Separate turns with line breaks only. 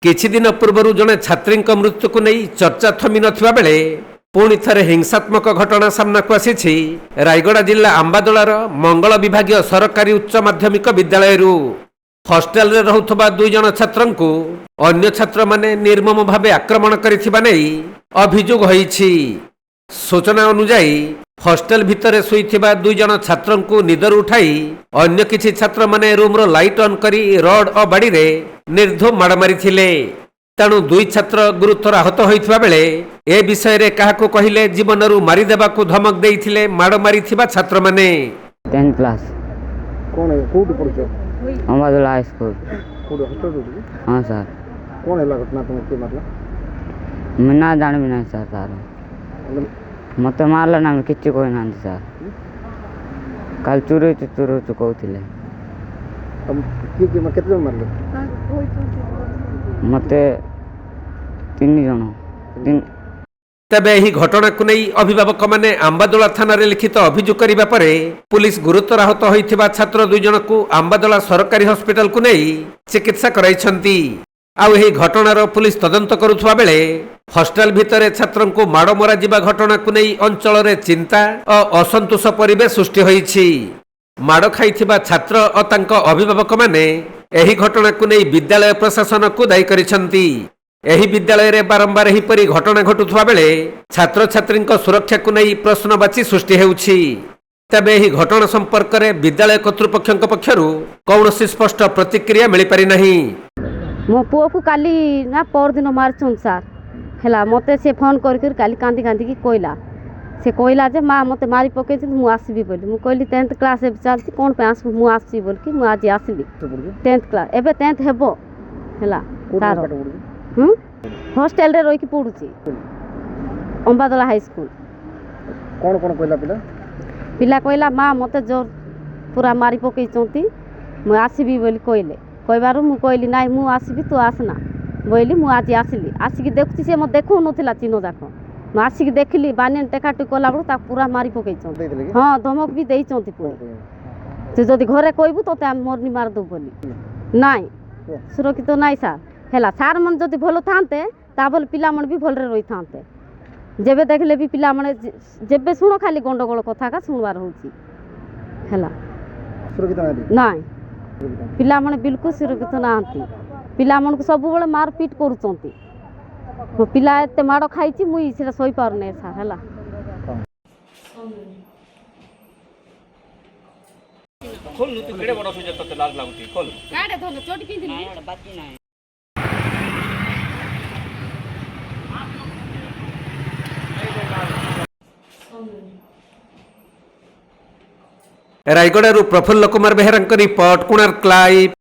କିଛି ଦିନ ପୂର୍ବରୁ ଜଣେ ଛାତ୍ରୀଙ୍କ ମୃତ୍ୟୁକୁ ନେଇ ଚର୍ଚ୍ଚା ଥମି ନଥିବା ବେଳେ ପୁଣି ଥରେ ହିଂସାତ୍ମକ ଘଟଣା ସାମ୍ନାକୁ ଆସିଛି ରାୟଗଡ଼ା ଜିଲ୍ଲା ଆମ୍ବାଦୋଳାର ମଙ୍ଗଳ ବିଭାଗୀୟ ସରକାରୀ ଉଚ୍ଚ ମାଧ୍ୟମିକ ବିଦ୍ୟାଳୟରୁ। ହଷ୍ଟେଲରେ ରହୁଥିବା 2 ଜଣ ଛାତ୍ରଙ୍କୁ ଅନ୍ୟ ଛାତ୍ରମାନେ ନିର୍ମମ ଭାବେ ଆକ୍ରମଣ କରିଥିବା ନେଇ ଅଭିଯୋଗ ହୋଇଛି। ସୂଚନା ଅନୁଯାୟୀ ହଷ୍ଟେଲ ଭିତରେ ଶୋଇଥିବା 2 ଜଣ ଛାତ୍ରଙ୍କୁ ନିଦରୁ ଉଠାଇ ଅନ୍ୟ କିଛି ଛାତ୍ରମାନେ ରୁମ୍ର ଲାଇଟ୍ ଅନ୍ କରି ରଡ୍ ଓ ବାଡ଼ିରେ ନିର୍ଧୂମ ମାଡ଼ ମାରିଥିଲେ। ତେଣୁ 2 ଛାତ୍ର ଗୁରୁତର ଆହତ ହୋଇଥିବା ବେଳେ ଏ ବିଷୟରେ କାହାକୁ କହିଲେ ଜୀବନରୁ ମାରିଦେବାକୁ ଧମକ ଦେଇଥିଲେ ମାଡ଼ ମାରିଥିବା ଛାତ୍ରମାନେ।
10th କ୍ଲାସ୍
कौन है कोड पड़छ
अम्बादोला हाई स्कूल।
कोड हॉस्टल रो
हाँ सर
कौन है घटना तुम के मारला
मैं ना जानबी ना सर तार मत मारला ना किसी कोई ना सर कल चुरू कहते
हम के केतले मारले
मत 3 जन
तेबे ଏହି ଘଟଣାକୁ ନେଇ ଅଭିଭାବକମାନେ ଆମ୍ବାଦୋଳା ଥାନାରେ ଲିଖିତ ଅଭିଯୋଗ କରିବା ପରେ ପୁଲିସ ଗୁରୁତର ଆହତ ହୋଇଥିବା ଛାତ୍ର 2 ଜଣଙ୍କୁ ଆମ୍ବାଦୋଳା ସରକାରୀ ହସ୍ପିଟାଲକୁ ନେଇ ଚିକିତ୍ସା କରାଇଛନ୍ତି। ଆଉ ଏହି ଘଟଣାର ପୁଲିସ ତଦନ୍ତ କରୁଥିବା ବେଳେ ହଷ୍ଟେଲ ଭିତରେ ଛାତ୍ରଙ୍କୁ ମାଡ଼ ମରାଯିବା ଘଟଣାକୁ ନେଇ ଅଞ୍ଚଳରେ ଚିନ୍ତା ଓ ଅସନ୍ତୋଷ ପରିବେଶ ସୃଷ୍ଟି ହୋଇଛି। ମାଡ଼ ଖାଇଥିବା ଛାତ୍ର ଓ ତାଙ୍କ ଅଭିଭାବକମାନେ ଏହି ଘଟଣାକୁ ନେଇ ବିଦ୍ୟାଳୟ ପ୍ରଶାସନକୁ ଦାୟୀ କରିଛନ୍ତି। ଏହି ବିଦ୍ୟାଳୟରେ ବାରମ୍ବାର ଏହିପରି ଘଟଣା ଘଟୁଥିବା ବେଳେ ଛାତ୍ରଛାତ୍ରୀଙ୍କ ସୁରକ୍ଷାକୁ ନେଇ ପ୍ରଶ୍ନବାଚୀ ସୃଷ୍ଟି ହେଉଛି। ତେବେ ଏହି ଘଟଣା ସମ୍ପର୍କରେ ବିଦ୍ୟାଳୟ କର୍ତ୍ତୃପକ୍ଷଙ୍କ ପକ୍ଷରୁ କୌଣସି ସ୍ପଷ୍ଟ ପ୍ରତିକ୍ରିୟା ମିଳିପାରି ନାହିଁ।
मो पुओ को काली ना परदिन मारछन सार हैला मते से फोन कर काली कांदी कांदी की कोइला से कोइला जे माँ मते मारी पके मु आसबी बोली मु कहली 10th क्लास ए चलती कोन पे आस मु आसी बोल की मु आज आसली 10th क्लास एबे 10th हेबो हैला तार हॉस्टल रे रही की पढुची अंबादोला हाई स्कूल।
कौन कौन कहला पिला
पिला कहला माँ मते जोर पूरा मारी पके चंती मु आसबी बोली कहले कहबारू मु कहली नाई मु आसबी तू आसना बोली मु आज आसली आसिक देखुची से मत देखौ नथिला चिनो जाक मु आसिक देखली बानियन टेकाटु कला बळू ता पूरा मारी पके चंती हां धमक भी देई चंती पूरा तू जदी घरे कहबू तो ते मोरनी मार दो बोली नाई सुरक्षित नाई सार हैला सार मन जदी भलो थांते ता बोल पिला मन भी भल रे रही थांते जेबे देखले भी पिला मन जेबे सुनो खाली गंडगोल कथा का सुनवार होची हैला
सुरक्षित
नाई पिला मन बिल्कुल सुरक्षित नांती पिला मन को सब बळे मार पीट करूचंती मो पिला एते माडो खाइची मुई सेटा सोई पारने सा हैला
खोल तू केडे बड़ सुजे तते लाज लागुती खोल
काडे धोले चोटी पिंदी नाही एटा बाकी नाही
ରାୟଗଡ଼ାରୁ ପ୍ରଫୁଲ୍ଲ କୁମାର ବେହେରାଙ୍କ ରିପୋର୍ଟ କୋଣାର୍କ ଲାଇଭ୍।